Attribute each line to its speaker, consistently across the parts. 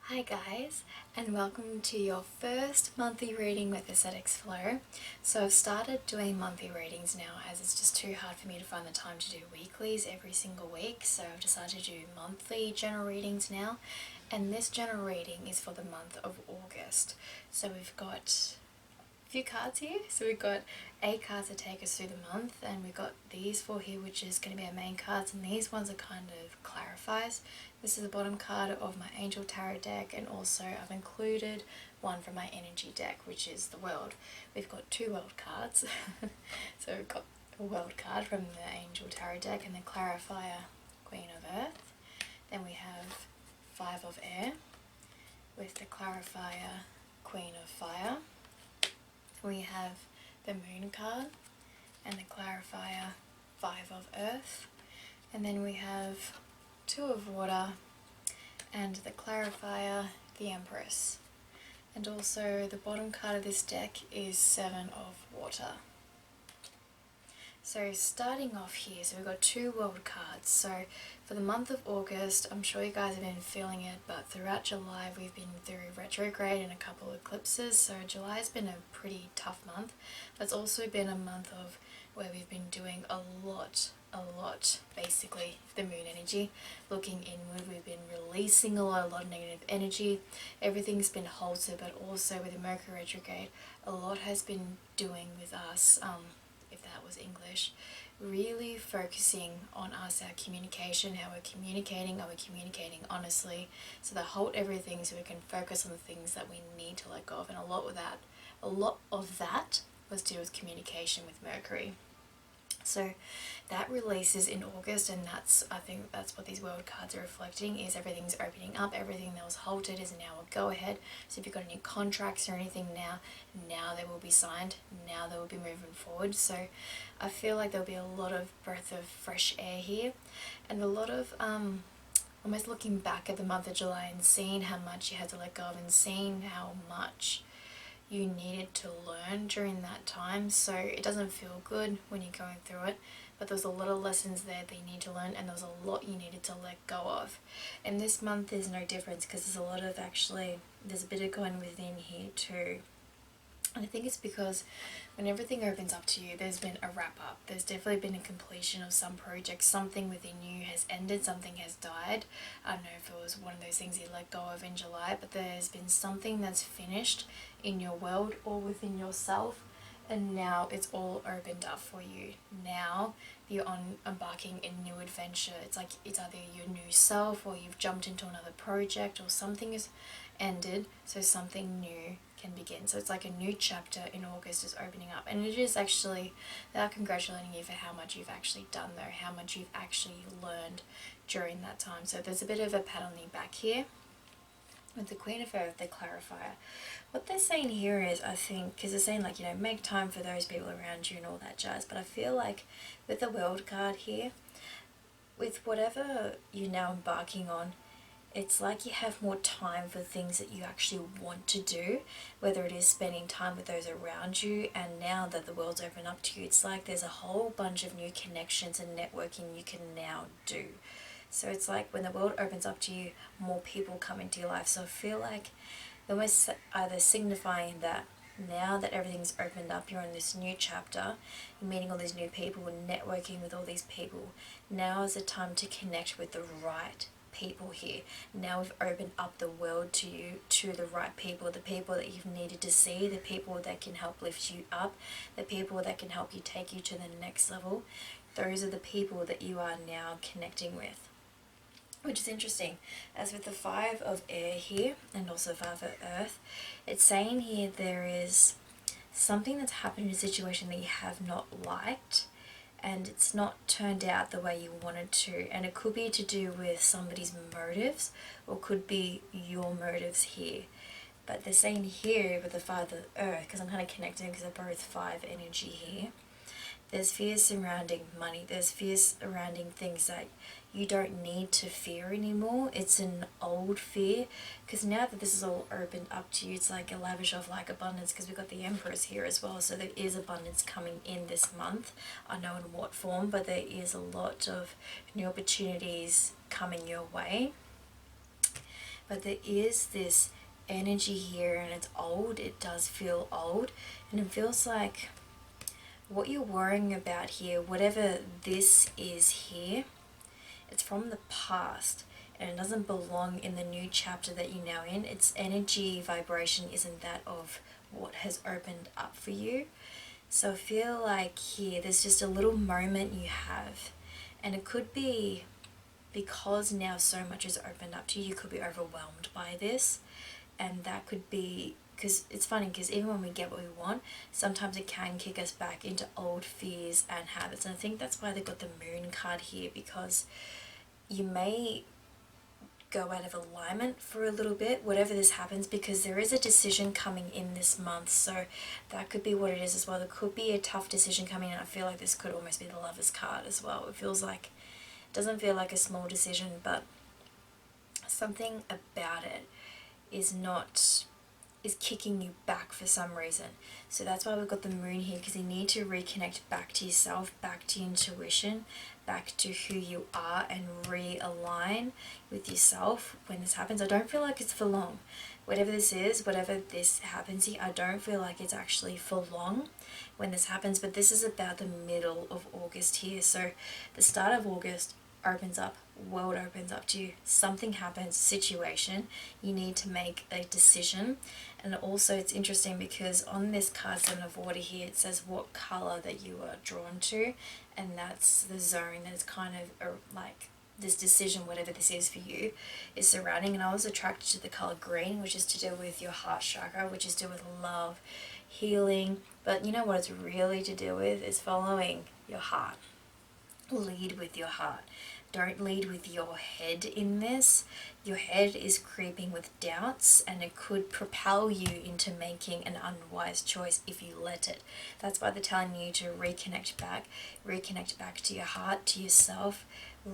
Speaker 1: Hi guys, and welcome to your first monthly reading with Aesthetics Flow. So I've started doing monthly readings now as it's just too hard for me to find the time to do weeklies every single week. So I've decided to do monthly general readings now, and this general reading is for the month of August. So we've got few cards here. So we've got 8 cards to take us through the month, and we've got these 4 here, which is going to be our main cards, and these ones are kind of clarifies. This is the bottom card of my Angel Tarot deck, and also I've included one from my energy deck, which is the World. We've got 2 World cards. So we've got a World card from the Angel Tarot deck and the clarifier Queen of Earth. Then we have 5 of Air with the clarifier Queen of Fire. We have the Moon card and the clarifier 5 of Earth, and then we have 2 of Water and the clarifier the Empress, and also the bottom card of this deck is 7 of Water. So starting off here, so we've got 2 world cards. So for the month of August, I'm sure you guys have been feeling it, but throughout July we've been through retrograde and a couple of eclipses, so July has been a pretty tough month. But it's also been a month of where we've been doing a lot, basically the moon energy, looking inward. We've been releasing a lot of negative energy. Everything's been halted, but also with the Mercury retrograde, a lot has been doing with us, if that was English, really focusing on us, our communication, how we're communicating, are we communicating honestly, so they halt everything so we can focus on the things that we need to let go of. And a lot of that was to do with communication with Mercury. So that releases in August, and I think that's what these world cards are reflecting, is everything's opening up. Everything that was halted is now a go ahead. So if you've got any contracts or anything now they will be signed, now they will be moving forward. So I feel like there'll be a lot of breath of fresh air here, and a lot of almost looking back at the month of July and seeing how much you had to let go of, and seeing how much you needed to learn during that time. So it doesn't feel good when you're going through it, but there's a lot of lessons there that you need to learn, and there's a lot you needed to let go of. And this month is no difference, because there's a lot of there's a bit of going within here too. And I think it's because when everything opens up to you, there's been a wrap up. There's definitely been a completion of some project. Something within you has ended, something has died. I don't know if it was one of those things you let go of in July, but there's been something that's finished in your world or within yourself, and now it's all opened up for you. Now you're embarking in new adventure. It's like it's either your new self, or you've jumped into another project, or something is ended so something new can begin. So it's like a new chapter in August is opening up, and it is actually, they are congratulating you for how much you've actually done though, how much you've actually learned during that time. So there's a bit of a pat on the back here with the Queen of Earth, the clarifier. What they're saying here is, I think, because they're saying like, make time for those people around you and all that jazz, but I feel like with the World card here, with whatever you're now embarking on, it's like you have more time for things that you actually want to do, whether it is spending time with those around you, and now that the world's open up to you, it's like there's a whole bunch of new connections and networking you can now do. So it's like when the world opens up to you, more people come into your life. So I feel like they're almost either signifying that now that everything's opened up, you're in this new chapter, you're meeting all these new people and networking with all these people. Now is the time to connect with the right people here. Now we've opened up the world to you, to the right people, the people that you've needed to see, the people that can help lift you up, the people that can help you take you to the next level. Those are the people that you are now connecting with. Which is interesting, as with the 5 of Air here and also 5 of Earth, it's saying here there is something that's happened in a situation that you have not liked, and it's not turned out the way you wanted to, and it could be to do with somebody's motives, or could be your motives here. But they're saying here with the 5 of Earth, because I'm kind of connecting because they're both 5 energy here, there's fears surrounding money, there's fears surrounding things that you don't need to fear anymore. It's an old fear, because now that this is all opened up to you, it's like a lavish of like abundance, because we've got the Empress here as well. So there is abundance coming in this month. I know in what form, but there is a lot of new opportunities coming your way. but there is this energy here, and it's old. It does feel old, and it feels like what you're worrying about here, whatever this is here, it's from the past, and it doesn't belong in the new chapter that you're now in. Its energy vibration isn't that of what has opened up for you. So I feel like here there's just a little moment you have, and it could be because now so much has opened up to you, you could be overwhelmed by this. And that could be, because it's funny, because even when we get what we want, sometimes it can kick us back into old fears and habits. And I think that's why they got the Moon card here, because you may go out of alignment for a little bit, whatever this happens, because there is a decision coming in this month. So that could be what it is as well. There could be a tough decision coming in. I feel like this could almost be the Lovers card as well. It feels like, it doesn't feel like a small decision, but something about it is kicking you back for some reason. So that's why we've got the Moon here, because you need to reconnect back to yourself, back to intuition, back to who you are, and realign with yourself when this happens. I don't feel like it's for long. Whatever this is, whatever this happens here, I don't feel like it's actually for long when this happens, but this is about the middle of August here. So the start of August opens up, world opens up to you, something happens, situation, you need to make a decision. And also it's interesting because on this card, Seven of Water here, it says what color that you are drawn to, and that's the zone that is kind of like this decision, whatever this is for you, is surrounding. And I was attracted to the color green, which is to do with your heart chakra, which is to do with love, healing. But you know what it's really to do with is following your heart. Lead with your heart. Don't lead with your head in this. Your head is creeping with doubts, and it could propel you into making an unwise choice if you let it. That's why they're telling you to reconnect back to your heart, to yourself,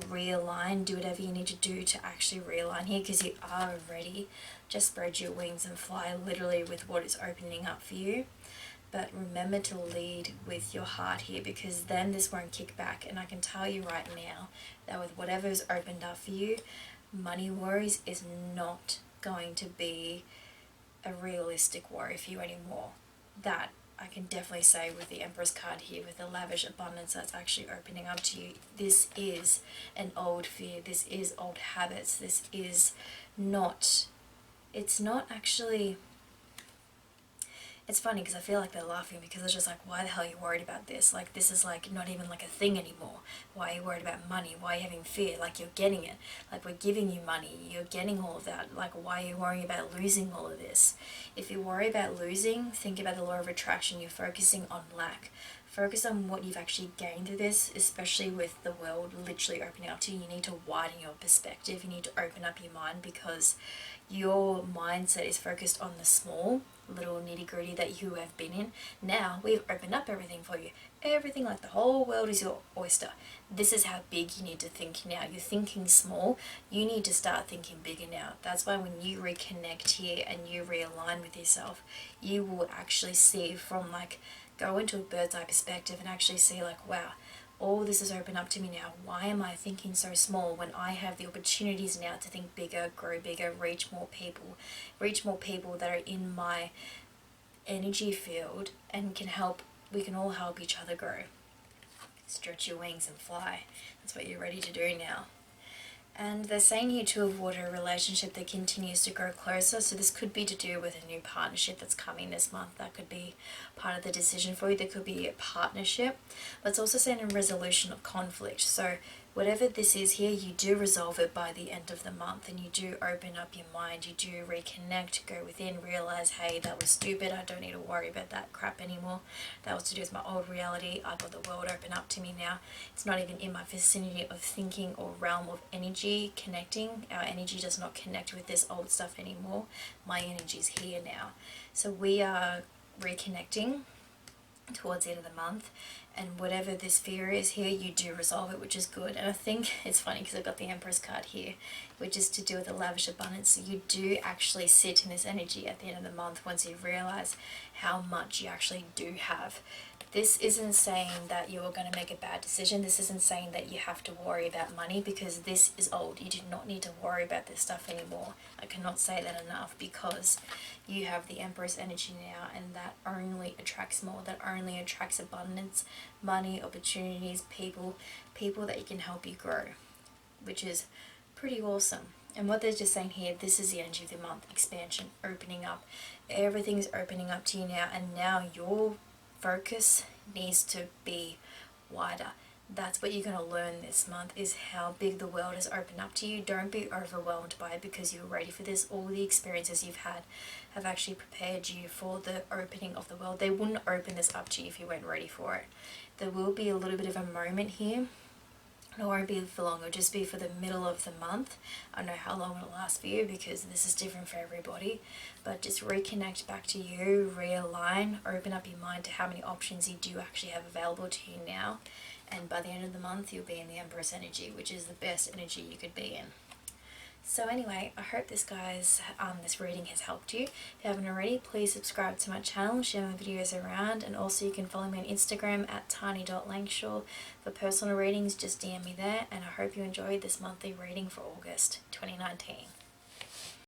Speaker 1: realign, do whatever you need to do to actually realign here, because you are ready. Just spread your wings and fly literally with what is opening up for you. But remember to lead with your heart here, because then this won't kick back. And I can tell you right now that with whatever's opened up for you, money worries is not going to be a realistic worry for you anymore. That I can definitely say with the Empress card here, with the lavish abundance that's actually opening up to you. This is an old fear. This is old habits. This is not, it's not actually... It's funny because I feel like they're laughing, because it's just like, why the hell are you worried about this? Like, this is like not even like a thing anymore. Why are you worried about money? Why are you having fear? Like, you're getting it. Like, we're giving you money. You're getting all of that. Like, why are you worrying about losing all of this? If you worry about losing, think about the law of attraction. You're focusing on lack. Focus on what you've actually gained through this, especially with the world literally opening up to you. You need to widen your perspective. You need to open up your mind, because your mindset is focused on the small, little nitty-gritty that you have been in. Now we've opened up everything for you. Everything, like the whole world is your oyster. This is how big you need to think now. You're thinking small. You need to start thinking bigger now. That's why when you reconnect here and you realign with yourself, you will actually see from like, go into a bird's eye perspective and actually see like, wow, all this has opened up to me now. Why am I thinking so small when I have the opportunities now to think bigger, grow bigger, reach more people that are in my energy field and can help, we can all help each other grow. Stretch your wings and fly. That's what you're ready to do now. And they're saying here, Two of Water, a relationship that continues to grow closer. So this could be to do with a new partnership that's coming this month. That could be part of the decision for you. There could be a partnership. But it's also saying a resolution of conflict. So whatever this is here, you do resolve it by the end of the month, and you do open up your mind. You do reconnect, go within, realize, hey, that was stupid. I don't need to worry about that crap anymore. That was to do with my old reality. I've got the world open up to me now. It's not even in my vicinity of thinking or realm of energy connecting. Our energy does not connect with this old stuff anymore. My energy is here now. So we are reconnecting towards the end of the month, and whatever this fear is here, you do resolve it, which is good. And I think it's funny because I've got the Empress card here, which is to do with the lavish abundance. So you do actually sit in this energy at the end of the month once you realize how much you actually do have. This isn't saying that you're going to make a bad decision. This isn't saying that you have to worry about money, because this is old. You do not need to worry about this stuff anymore. I cannot say that enough, because you have the Empress energy now, and that only attracts more. That only attracts abundance, money, opportunities, people that you can help you grow, which is pretty awesome. And what they're just saying here, this is the energy of the month: expansion, opening up. Everything's opening up to you now, and now your focus needs to be wider. That's what you're going to learn this month, is how big the world has opened up to you. Don't be overwhelmed by it, because you're ready for this. All the experiences you've had have actually prepared you for the opening of the world. They wouldn't open this up to you if you weren't ready for it. There will be a little bit of a moment here. It won't be for long, it'll just be for the middle of the month. I don't know how long it'll last for you, because this is different for everybody. But just reconnect back to you, realign, open up your mind to how many options you do actually have available to you now. And by the end of the month, you'll be in the Empress energy, which is the best energy you could be in. So anyway, I hope this reading has helped you. If you haven't already, please subscribe to my channel, share my videos around, and also you can follow me on Instagram at tiny.langshaw. For personal readings, just DM me there, and I hope you enjoyed this monthly reading for August 2019.